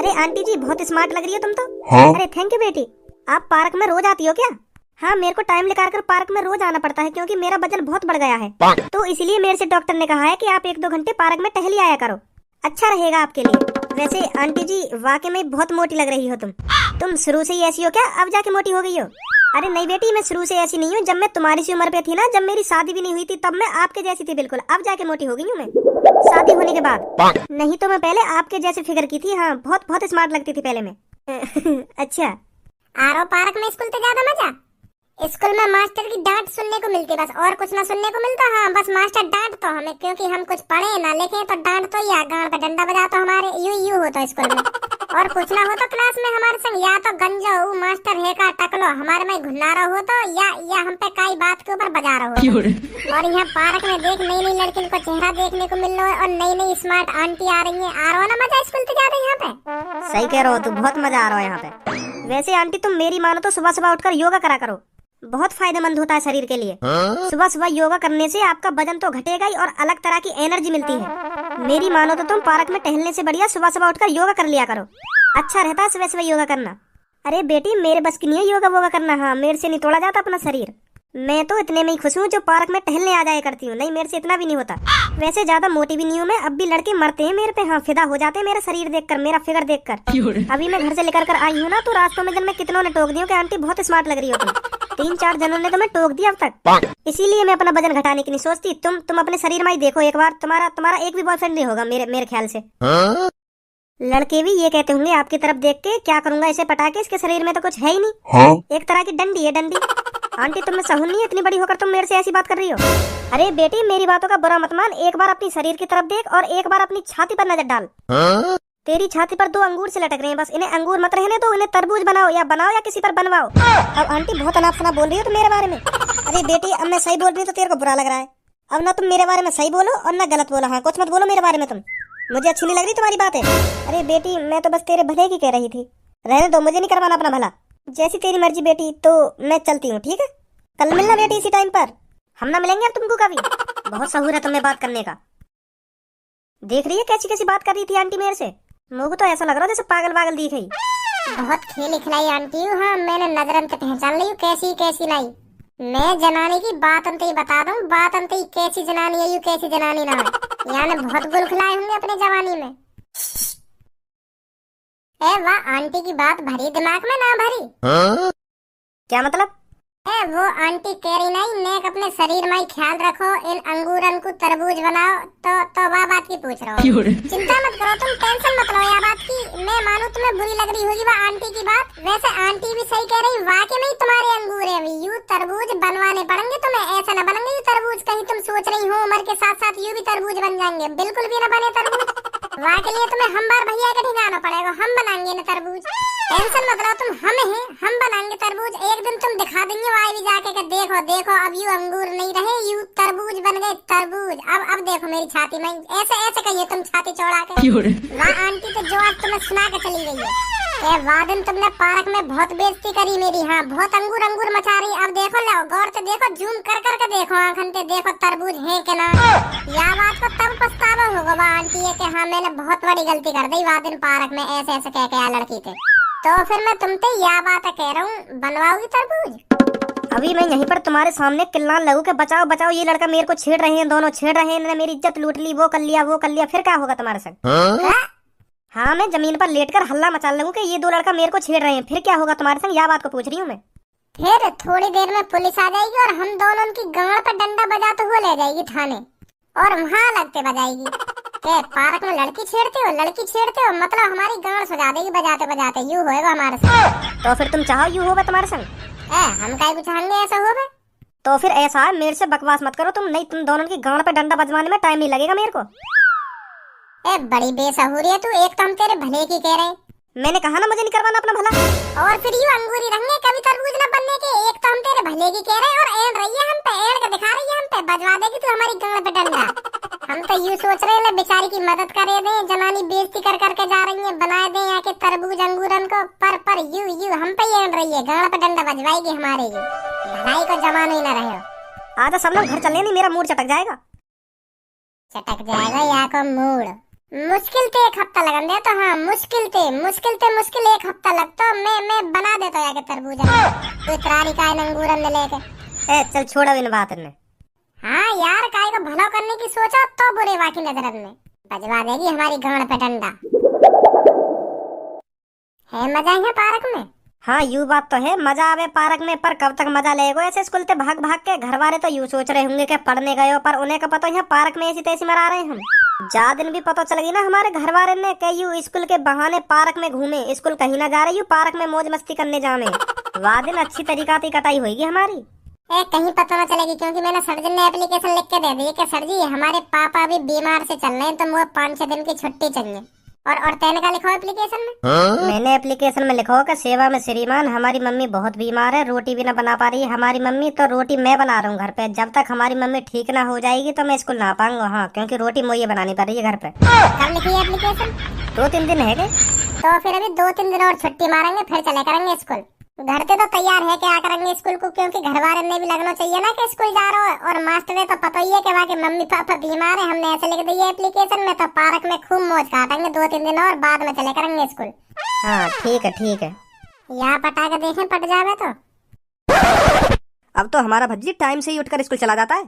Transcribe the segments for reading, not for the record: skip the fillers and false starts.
अरे आंटी जी बहुत स्मार्ट लग रही हो तुम तो। हाँ? अरे थैंक यू बेटी। आप पार्क में रोज आती हो क्या? हाँ मेरे को टाइम निकाल कर पार्क में रोज आना पड़ता है क्योंकि मेरा वजन बहुत बढ़ गया है। तो इसलिए मेरे से डॉक्टर ने कहा है कि आप 1-2 घंटे पार्क में टहल आया करो, अच्छा रहेगा आपके लिए। वैसे आंटी जी वाकई में बहुत मोटी लग रही हो तुम शुरू से ही ऐसी हो क्या, अब जाके मोटी हो गई हो? अरे नहीं बेटी, मैं शुरू से ऐसी नहीं हूँ। जब मैं तुम्हारी सी उम्र पे थी ना, जब मेरी शादी भी नहीं हुई थी, तब मैं आपके जैसी थी बिल्कुल। अब जाके मोटी हो गई हूँ मैं शादी होने के बाद। नहीं तो मैं पहले आपके जैसे फिगर की थी। हाँ बहुत बहुत स्मार्ट लगती थी पहले मैं। अच्छा आरो पार्क में स्कूल तो ज्यादा मजा। स्कूल में मास्टर की डांट सुनने को मिलती, बस और कुछ ना सुनने को मिलता। हाँ बस मास्टर डांट तो हमें, क्योंकि हम कुछ पढ़े ना लिखे तो डांट तो या गांड पे डंडा बजा तो हमारे यूं होता स्कूल में। और कुछ ना हो तो क्लास में हमारे संग या तो गंजा हो मास्टर है का टकलो हमारे में घुन्नारा हो तो या हम पे कई बात के ऊपर बजा रहा हो। और यहाँ पार्क में देख नई नई लड़कियों को चेहरा देखने को मिल रहा है और नई नई स्मार्ट आंटी आ रही है। आ रहा ना मजा स्कूल से ज्यादा यहाँ पे। सही कह रहे हो, तू बहुत मजा आ रहा है यहाँ पे। वैसे आंटी तुम मेरी मानो तो सुबह सुबह उठकर योगा करा करो, बहुत फायदेमंद होता है शरीर के लिए। सुबह सुबह योगा करने से आपका वजन तो घटेगा ही और अलग तरह की एनर्जी मिलती है। मेरी मानो तो तुम पार्क में टहलने से बढ़िया सुबह सुबह उठकर योगा कर लिया करो, अच्छा रहता है सुबह सुबह योगा करना। अरे बेटी मेरे बस की नहीं है योगा वोगा करना। हाँ मेरे से नहीं तोड़ा जाता अपना शरीर। मैं तो इतने में ही खुश हूँ जो पार्क में टहलने आ जाया करती हूँ, नहीं मेरे से इतना भी नहीं होता। वैसे ज्यादा मोटी भी नहीं हूँ मैं, अब भी लड़के मरते हैं मेरे पे। हाँ फिदा हो जाते हैं मेरा शरीर देखकर, मेरा फिगर देखकर। अभी मैं घर से लेकर कर आई हूँ ना, तो रास्तों में जब मैं कितनों ने टोक दी कि आंटी बहुत स्मार्ट लग रही हो तुम। 3-4 जनों ने तो मैं टोक दिया अब तक। इसीलिए मैं अपना वजन घटाने की नहीं सोचती। तुम अपने शरीर में ही देखो एक बार, तुम्हारा एक भी बॉयफ्रेंड नहीं होगा मेरे ख्याल से। लड़के भी ये कहते होंगे आपकी तरफ देख के, क्या करूंगा इसे पटा के, इसके शरीर में तो कुछ है ही नहीं। हाँ? एक तरह की डंडी है डंडी। आंटी तुम में सहून नहीं है, इतनी बड़ी होकर तुम मेरे से ऐसी बात कर रही हो। अरे बेटी मेरी बातों का बुरा मत मान, एक बार अपनी शरीर की तरफ देख और एक बार अपनी छाती पर नजर डाल। तेरी छाती पर 2 अंगूर से लटक रहे हैं, बस इन्हें अंगूर मत रहने दो, इन्हें तरबूज बनाओ या किसी पर बनवाओ। अब आंटी बहुत अनाप शनाप बोल रही हो तुम मेरे बारे में। अरे बेटी अब मैं सही बोल रही हूँ तो तेरे को बुरा लग रहा है। अब ना तुम मेरे बारे में सही बोलो और ना गलत बोलो। हाँ कुछ मत बोलो मेरे बारे में तुम, मुझे अच्छी नहीं लग रही तुम्हारी बातें। अरे बेटी मैं तो बस तेरे भले की कह रही थी, रहने दो, मुझे नहीं करवाना अपना भला। जैसी तेरी मर्जी बेटी, तो मैं चलती हूँ ठीक है। कल मिलना बेटी इसी टाइम पर, हम ना मिलेंगे अब तुमको कभी। बहुत सहूर है तुम्हें बात करने का। देख रही है कैसी कैसी बात कर रही थी आंटी मेरे से, मुझे को तो ऐसा लग रहा जैसे पागल पागल दिख रही। बहुत खेल खिलाई आंटी। हाँ मैंने नजर अंत पहचान ली कैसी लाई। मैं जनानी की बात अंत ही बता दूं, बात अंत ही कैसी जनानी है, यू कैसी जनानी ना है। यानी बहुत गुल खिलाए होंगे अपने जवानी में। ए वाह आंटी की बात भरी दिमाग में ना भरी। क्या मतलब? वो आंटी कह रही नहीं नेक अपने शरीर में ख्याल रखो, इन अंगूरन को तरबूज बनाओ। तो वह बात की पूछ रहा हूँ। चिंता मत करो तुम, टेंशन मत लो यार बात की। मैं मानू तुम्हें बुरी लग रही होगी वह आंटी की बात, वैसे आंटी भी सही कह रही, वाकई में तुम्हारे अंगूर है यू तरबूज बनवाने पड़ेंगे तुम्हें। ऐसा न बनेंगे यू तरबूज, कहीं तुम सोच रही हो उम्र के साथ साथ यू भी तरबूज बन जाएंगे, बिल्कुल भी न बने तरबूज। वहाँ के लिए तुम्हें हम बार भैया का ठिकाना पड़ेगा, हम बनाएंगे न तरबूज। टेंशन मत लो तुम, हम बनाएंगे तरबूज। एक दिन तुम दिखा देंगे वहाँ भी जाके कि देखो अब यू अंगूर नहीं रहे, यू तरबूज बन गए तरबूज। अब देखो मेरी छाती में ऐसे कहिए तुम छाती चौड़ा के। वहाँ आंटी तो जो आज तुम्हें सुना के चली गई है। वाह दिन तुमने पार्क में बहुत बेइज्जती करी मेरी। हाँ बहुत अंगूर मचा रही। अब देखो लो गौर से देखो, जूम कर के देखो, आंखन पे देखो तरबूज है कि ना। या बात को तब पछतावा होगा वह आंटी है कि हाँ मैंने बहुत बड़ी गलती कर दी वह दिन पार्क में ऐसे कह के लड़की थे। तो फिर मैं तुमसे यह बात कह रहा हूँ, बनवाओगी तरबूज? अभी मैं यहीं पर तुम्हारे सामने चिल्लाने लगूं कि बचाओ बचाओ, ये लड़का मेरे को छेड़ रहे हैं, दोनों छेड़ रहे हैं, इन्होंने मेरी इज्जत लूट ली, वो कर लिया, फिर क्या होगा तुम्हारे संग? हाँ मैं जमीन पर लेटकर हल्ला मचा लगूं कि ये 2 लड़का मेरे को छेड़ रहे हैं, फिर क्या होगा तुम्हारे संग? यह बात को पूछ रही हूँ मैं। फिर थोड़ी देर में पुलिस आ जाएगी और हम दोनों की गांड पर डंडा बजाते हुए ले जाएगी थाने, और वहाँ लगते बजाएगी के पार्क में लड़की छेड़ते हो, मतलब हमारी गांड सजा देगी बजाते यूं होएगा हमारे संग। तो फिर तुम चाहो यूं होगा तुम्हारे संग? हम काहे कुछ चाहेंगे ऐसा होवे? तो फिर ऐसा है, मेरे से बकवास मत करो तुम, नहीं तुम दोनों की गांड पे डंडा बजवाने में टाइम नहीं लगेगा मेरे को। बड़ी बेसहुरी है तू, एक तो हम तेरे भले की कह रहे। मैंने कहा ना मुझे नहीं करवाना अपना भला। और फिर यूं अंगूरी रंगे कभी तरबूज न बनने के। एक तो हम तेरे भले की कह रहे और एड़ रही है हम पे, एड़ के दिखा रही है हम पे, बजवा देगी तू हमारी गांड पे डंडा। हम तो यूं सोच रहे हैं बेचारी की मदद करे दे, जनानी बेइज्जती कर जा रही है, बनाए दे यहाँ के तरबूज अंगूरन को, पर यू हम पे एड़ रही है, गांड पे डंडा बजवाएगी हमारे। भलाई को जमानो ही न रहे। आजा सब लोग घर चले, नहीं मेरा मूड चटक जाएगा। चटक जाएगा या को मूड? मुश्किल थे 1 हफ्ता लगन दे तो हाँ मुश्किल 1 हफ्ता लगता मैं बना देता याके तरबूजा तो इतरारी का अंगूरन ने लेके। ए चल छोड़ो इन बात ने। हाँ यार काय को भला करने की सोचा तो बुरे वाकी नजर में बजवा देगी हमारी गांड पे डंडा। है मजा है पार्क में। हाँ यू बात तो है, मजा आवे पार्क में, पर कब तक मजा लेगो ऐसे स्कूल ते भाग भाग के। घर वाले तो यूं सोच रहे होंगे कि पढ़ने गए हो, पर उन्हें का पता यहाँ पार्क में ऐसी तैसी मरा रहे हम। जा दिन भी पता चल गई ना हमारे घर वाले ने कि यू स्कूल के बहाने पार्क में घूमे, स्कूल कहीं ना जा रही यू पार्क में मौज मस्ती करने जाने। वाह दिन अच्छी तरीका से कटाई होगी हमारी। कहीं पता ना चलेगी क्योंकि मैंने सर्जन ने एप्लीकेशन लिख के दे दी कि सर जी हमारे पापा अभी बीमार से चल रहे हैं तो मुझे 5-6 दिन की छुट्टी चाहिए। और तेने का लिखो एप्लीकेशन में। मैंने एप्लीकेशन में लिखो कि सेवा में श्रीमान हमारी मम्मी बहुत बीमार है, रोटी भी ना बना पा रही है हमारी मम्मी, तो रोटी मैं बना रहा हूँ घर पे। जब तक हमारी मम्मी ठीक ना हो जाएगी तो मैं स्कूल ना आ पाऊंगा। हाँ क्योंकि रोटी मुझे बनानी पड़ रही है घर पे। कब लिखी है एप्लीकेशन? 2-3 दिन है तो फिर अभी 2-3 दिन और छुट्टी मारेंगे फिर चले करेंगे स्कूल। घर पे तो तैयार है क्या करेंगे स्कूल को, क्योंकि घर वाले ने भी लगना चाहिए ना कि स्कूल जा रहा है। और मास्टर ने तो पता ही है कि वहाँ के मम्मी पापा बीमार है, हमने ऐसे लिख दी है एप्लीकेशन में। तो पार्क में खूब मौज काटेंगे 2-3 दिन और बाद में चले करेंगे स्कूल। हाँ ठीक है। यहाँ पटा के देखें पट जावे तो। अब तो हमारा भज्जी टाइम से ही उठकर स्कूल चला जाता है।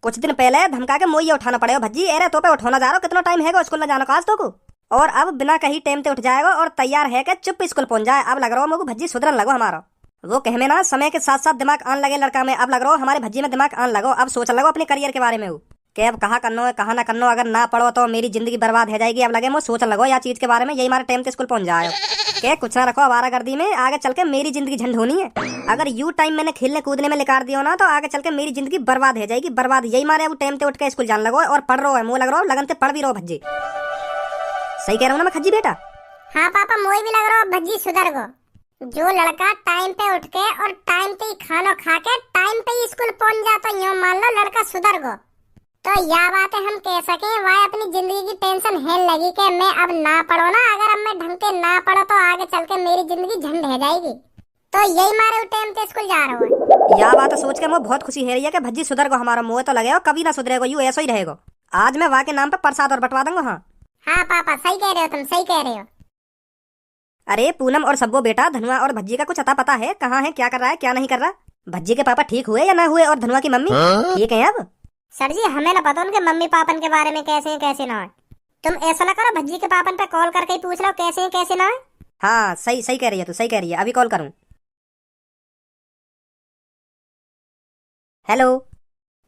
कुछ दिन पहले धमका के मोइया उठाना पड़ेगा भज्जी, अरे तो पे उठाना जा रहा हो, कितना टाइम है स्कूल में जाना का आज तो को। और अब बिना कहीं टाइम पे उठ जाएगा और तैयार है कि चुप स्कूल पहुंच जाए। अब लग रहा हो मुझे भज्जी सुधरन लगो हमारा। वो कह में ना समय के साथ साथ दिमाग आन लगे लड़का में। अब लग रहा हो हमारे भज्जी में दिमाग आन लगो, अब सोच लगो अपने करियर के बारे में कि अब कहाँ करना है कहाँ ना करना, अगर ना पढ़ो तो मेरी जिंदगी बर्बाद हो जाएगी। अब लगे मुझे सोच लगो या चीज के बारे में, यही हमारे टाइम पे स्कूल पहुंच जाए के कुछ ना रखो आवारागर्दी में, आगे चल के मेरी जिंदगी झंड होनी है। अगर यू टाइम मैंने खेलने कूदने में निकाल दिया ना तो आगे चल के मेरी जिंदगी बर्बाद हो जाएगी, बर्बाद। यही मारे अब टाइम पे उठ के स्कूल जाने लगो और पढ़ रहो है, मुँह लग रहा हो लगन से पढ़ भी रहो भज्जी। सही कह रहा हूँ ना मैं खज्जी बेटा? हाँ पापा मोई भी लग रहा हो भज्जी सुधर गो। जो लड़का टाइम पे उठ के और टाइम पे ही खाना खा के टाइम पे ही स्कूल पहुंच जाता यूं मान लो लड़का सुधर गो। तो यह बात है हम कह सके वह अपनी जिंदगी की टेंशन है लगी कि मैं अब ना पढ़ो ना, अगर अब मैं ढंग के ना पढ़ो तो आगे चल के मेरी जिंदगी झंड हो जाएगी। तो यही मारे टाइम पे स्कूल जा रहा हूँ। यह बात सोच के मुझे बहुत खुशी है रही है कि भज्जी सुधर गो हमारा। मुँह तो लगे कभी ना सुधरेगा, यू ऐसा ही रहेगा। आज मैं वहाँ के नाम पे प्रसाद और बंटवा दूंगा। हाँ पापा सही कह रहे हो, तुम सही कह रहे हो। अरे पूनम और सब्बो बेटा, धनुआ और भज्जी का कुछ अता पता है? कहाँ है, क्या कर रहा है, क्या नहीं कर रहा? भज्जी के पापा ठीक हुए या ना हुए और धनुआ की मम्मी ठीक है अब? सर जी हमें ना पता उनके मम्मी पापन के बारे में कैसे हैं कैसे ना है। तुम ऐसा ना करो भज्जी के पापन पे कॉल करके ही पूछ लो कैसे हैं कैसे ना है। हाँ सही कह रही है तू, सही कह रही है। अभी कॉल करूँ। हेलो।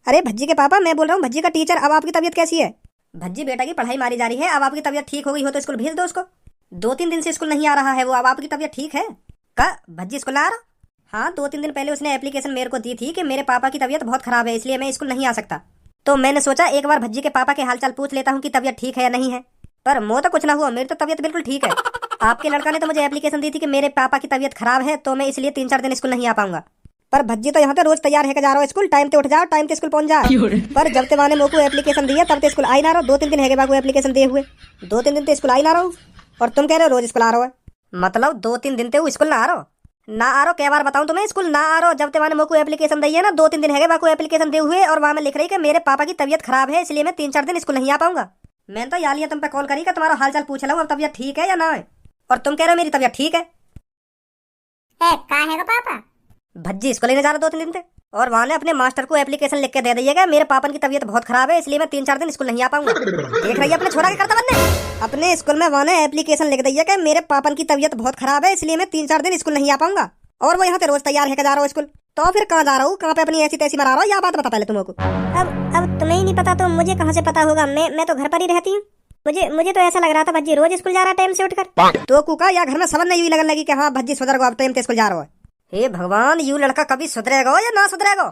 अरे भज्जी के पापा मैं बोल रहा हूँ, भज्जी का टीचर। अब आपकी तबीयत कैसी है? भज्जी बेटा की पढ़ाई मारी जा रही है, अब आपकी तबीयत ठीक हो गई हो तो स्कूल भेज दो उसको। 2-3 दिन से स्कूल नहीं आ रहा है वो, अब आपकी तबीयत ठीक है? का भज्जी स्कूल आ रहा? हाँ 2-3 दिन पहले उसने एप्लीकेशन मेरे को दी थी कि मेरे पापा की तबीयत बहुत खराब है इसलिए मैं स्कूल नहीं आ सकता। तो मैंने सोचा एक बार भज्जी के पापा के हालचाल पूछ लेता हूँ कि तबीयत ठीक है या नहीं है। पर मुझे तो कुछ ना हुआ, मेरी तो तबीयत बिल्कुल ठीक है। आपके लड़का ने तो मुझे एप्लीकेशन दी थी कि मेरे पापा की तबीयत खराब है तो मैं इसलिए 3-4 दिन स्कूल नहीं आ पाऊंगा। पर भज्जी तो यहाँ पे रोज तैयार है जा रहा हो स्कूल, टाइम पे उठ जाओ टाइम पे स्कूल पहुंच जाओ। पर जब ते माने मोको एप्लीकेशन दी है तब ते स्कूल आई ना रहो। 2-3 दिन है बाको एप्लीकेशन दिए हुए, 2-3 दिन ते स्कूल आई ना रहो। और तुम कह रहे हो रोज स्कूल आ रहा है, मतलब 2-3 दिन ते स्कूल ना आ रहा ना आ रहा। क्या बार बताऊं तुम्हें, स्कूल ना आ रहा। जब ते माने मोको एप्लीकेशन दी है ना 2-3 दिन है बाको एप्लीकेशन दिए हुए और वहां में लिख रही कि मेरे पापा की तबीयत खराब है इसलिए मैं 3-4 दिन स्कूल नहीं आ पाऊंगा। मैंने तो यार तुम पे कॉल करी का तुम्हारा हालचाल पूछ लो अब तबीयत ठीक है या ना है। और तुम कह रहे हो मेरी तबीयत ठीक है। कहाँ है पापा? भज्जी स्कूल नहीं जा रहा 2-3 दिन से और वहाँ ने अपने मास्टर को एप्लीकेशन लिख के दे दिएगा मेरे पापा की तबीयत बहुत खराब है इसलिए मैं 3-4 दिन स्कूल नहीं आ पाऊंगा। देख रही है अपने छोरा के करता बंदे, अपने स्कूल में वहाँ ने एप्लीकेशन लिख दिया कि मेरे पापा की तबीयत बहुत खराब है इसलिए मैं 3-4 दिन स्कूल नहीं आ पाऊंगा। और वो यहाँ पे रोज तैयार है जा रहा हूँ स्कूल। तो फिर कहाँ जा रहा हूँ, कहाँ पे अपनी ऐसी तैसी मरा रहा हूँ, यह बात बता पहले तुमको। अब तुम्हें ही नहीं पता तो मुझे कहाँ से पता होगा? मैं तो घर पर ही रहती हूँ। मुझे तो ऐसा लग रहा था भज्जी रोज स्कूल जा रहा टाइम से उठकर। तो कुका या घर में सबन नहीं लगन लगी कि हाँ भज्जी सुधर गो अब टाइम पे स्कूल जा रहा है। हे भगवान, यू लड़का कभी सुधरेगा या ना सुधरेगा?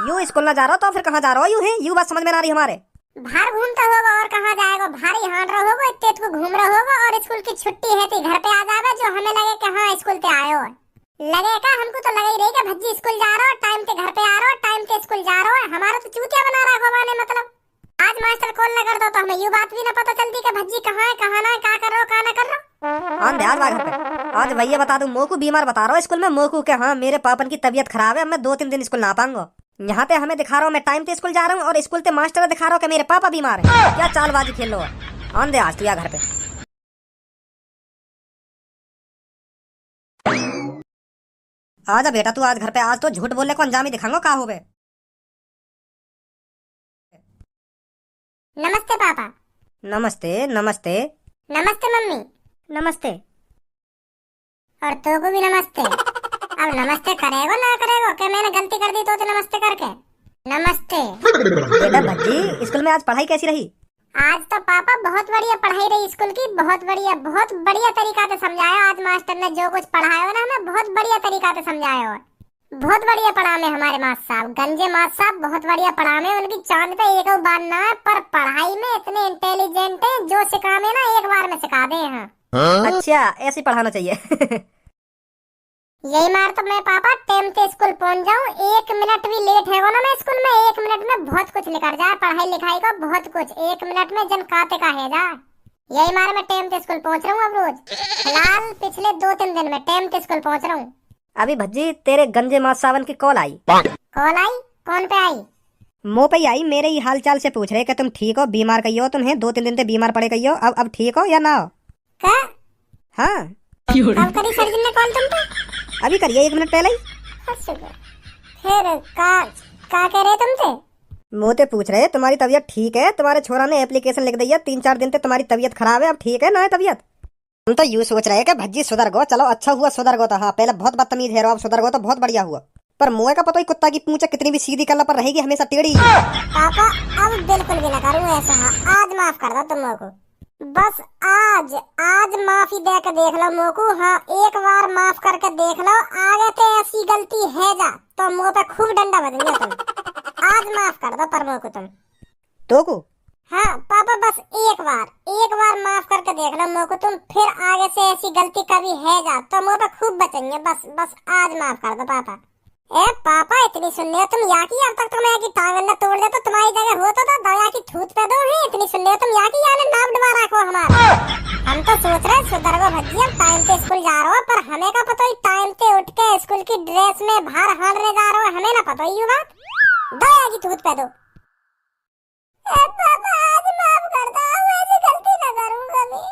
यू स्कूल ना जा रहा तो फिर कहाँ जा रहा हो? यू है यू बात समझ में ना रही हमारे। बाहर घूमता होगा और कहाँ जाएगा, बाहर ही हांड रहा होगा, इतने को घूम रहा होगा और स्कूल की छुट्टी है तो घर पे आ जाएगा जो हमें लगे कि हाँ स्कूल पे आए हो। लगेगा हमको तो लगा ही रहेगा भज्जी स्कूल जा रहा हो, टाइम पे घर पे आ रहा हो, टाइम पे स्कूल जा रहा हो। हमारा तो चूतिया बना रहा है ने मतलब। आज मास्टर कॉल न कर दो तो हमें यू बात भी ना पता चलती कि भज्जी कहाँ है कहाँ ना है, क्या कर रहा हो क्या ना कर रहा हो। ध्यान घर पे आज भैया बता दूं मोकू बीमार बता रहा हूँ स्कूल में मोकू के हाँ मेरे पापा की तबीयत खराब है, मैं 2-3 दिन स्कूल ना पाऊंगा। यहाँ पे हमें दिखा रहा हूँ मैं टाइम पे स्कूल जा रहा हूँ और स्कूल पे मास्टर दिखा रहा हूँ कि मेरे पापा बीमार है। क्या चालबाजी खेल लो है? आन दे आज तू या घर पे। आजा बेटा तू आज घर पे, आज तो झूठ बोलने को अंजाम ही दिखाऊंगा का हो बे। नमस्ते पापा। नमस्ते नमस्ते। नमस्ते मम्मी। नमस्ते। और तो को भी नमस्ते। अब नमस्ते करेगो ना करेगो क्या मैंने गलती कर दी तो नमस्ते करके। नमस्ते। बेटा भज्जी स्कूल में आज पढ़ाई कैसी रही? आज तो पापा बहुत बढ़िया पढ़ाई रही स्कूल की, बहुत बढ़िया तरीका से समझाया। आज मास्टर ने जो कुछ पढ़ाया हो ना हमें बहुत बढ़िया तरीका से समझाया हो। बहुत बढ़िया पढ़ा में हमारे मास्टर साहब, गंजे मास्टर साहब बहुत बढ़िया पढ़ा में। उनकी चांद पे एक बार ना है पर पढ़ाई में इतने इंटेलिजेंट है, जो सिखा में ना एक बार में सिखा दे हैं। अच्छा ऐसे पढ़ाना चाहिए। यही मार तो मैं पापा टाइम से स्कूल पहुंच जाऊं, 1 मिनट भी लेट है ना मैं स्कूल में, 1 मिनट में बहुत कुछ निकल जाए पढ़ाई लिखाई का, बहुत कुछ 1 मिनट में जन काते का है जा। यही मार मैं टाइम से स्कूल पहुंच रहा हूँ अब रोज। फिलहाल पिछले 2-3 दिन में टाइम से स्कूल पहुंच रहा हूँ। अभी भज्जी तेरे गंजे मास सावन की कॉल आई। कॉल आई? कौन पे आई? मुँह पे ही आई, मेरे ही हाल चाल से पूछ रहे कि तुम ठीक हो, बीमार कही हो तुम्हें 2-3 दिन से बीमार पड़े कही हो, अब ठीक हो या ना हो? क्या? हाँ अब करी सर्जन ने कॉल तुम पे? अभी करिए 1 मिनट पहले ही। फिर का कह रहे तुमसे? मुँह पे पूछ रहे तुम्हारी तबीयत ठीक है, तुम्हारे छोरा ने एप्लीकेशन लिख दी है, 3-4 दिन से तुम्हारी तबीयत खराब है, अब ठीक है ना है तबीयत? हम तो यूँ सोच रहे कि भज्जी सुधर गो, चलो अच्छा हुआ सुधर गो, तो हाँ पहले बहुत बदतमीज है, अब सुधर गो तो बहुत बढ़िया हुआ। पर मुँह का पता ही कुत्ता की पूंछ कितनी भी सीधी करना पर रहेगी हमेशा टेढ़ी। पापा अब बिल्कुल भी ना करूँ ऐसा। आज माफ कर दो तुम को, बस आज माफी दे के देख लो मुँह को। हाँ एक बार माफ करके देख लो, आगे तो ऐसी गलती है जा तो मुँह पे खूब डंडा बजेंगे तुम। आज माफ कर दो पर मुँह को तुम तो को। हाँ पापा बस एक बार माफ करके देख लो मुँह को तुम, फिर आगे से ऐसी गलती कभी है जा तो मुँह पे खूब बचेंगे। बस आज माफ कर दो पापा। ए पापा इतनी सुन ले तुम या की, अब तक तो मैं की टांग न तोड़ दे तो तुम्हारी जगह हो तो दया की थूत पे दो है। इतनी सुन ले तुम या की यानी नाम डुबा रखो हमारा। हम तो सोच रहे सुधर गो भज्जी, हम टाइम पे स्कूल जा रहे हो, पर हमें का पता ही टाइम पे उठ के स्कूल की ड्रेस में बाहर हारने जा रहे हो, हमें ना पता ही बात। दया की थूत पे दो। पापा आज माफ कर दो, ऐसी गलती ना करूं कभी।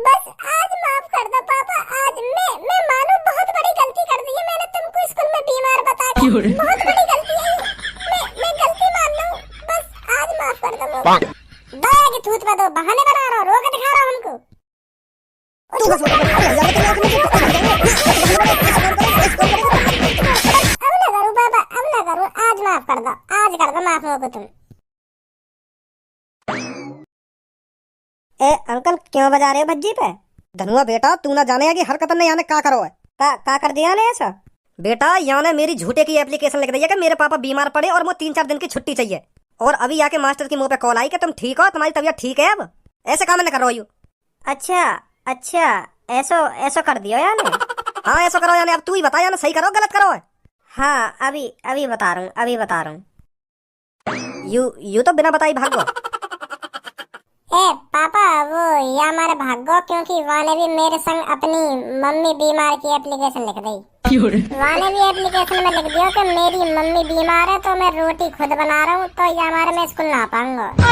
बस आज माफ कर दो पापा। आज मैं मानू बहुत बड़ी गलती कर दी है मैंने, तुमको स्कूल में बीमार बता के, बहुत बड़ी गलती है। मैं गलती मान लूं, बस आज माफ कर दो मुझे। दया की थूत पे दो, बहाने बना रहा हो, रोक दिखा रहा हो हमको। अब ना करूं पापा, अब ना करूं, आज माफ कर दो, आज कर दो माफ हो तुम। ए अंकल क्यों बजा रहे हो भज्जी पे? धनुआ बेटा तू ना जाने कि हरकत नहीं आने का करो है, का कर दिया ने ऐसा? बेटा यहाँ ने मेरी झूठे की एप्लीकेशन लिख दी है कि मेरे पापा बीमार पड़े और मुझे 3-4 दिन की छुट्टी चाहिए, और अभी आके मास्टर की मुंह पे कॉल आई कि तुम ठीक हो, तुम्हारी तबीयत ठीक है, अब ऐसे काम कर रही हो। अच्छा ऐसो कर दियो यानी। हाँ ऐसा करो यानी, अब तू ही बता यानी सही करो गलत करो है। हाँ अभी बता रहा हूँ। यू तो बिना बताई भागो। ए पापा वो या हमारे भागो, क्योंकि वाने भी मेरे संग अपनी मम्मी बीमार की एप्लीकेशन लिख दी। वाने भी एप्लीकेशन में लिख दिया कि मेरी मम्मी बीमार है तो मैं रोटी खुद बना रहा हूँ, तो ये हमारे में स्कूल ना पाऊंगा, तो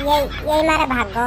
यही हमारे भागो।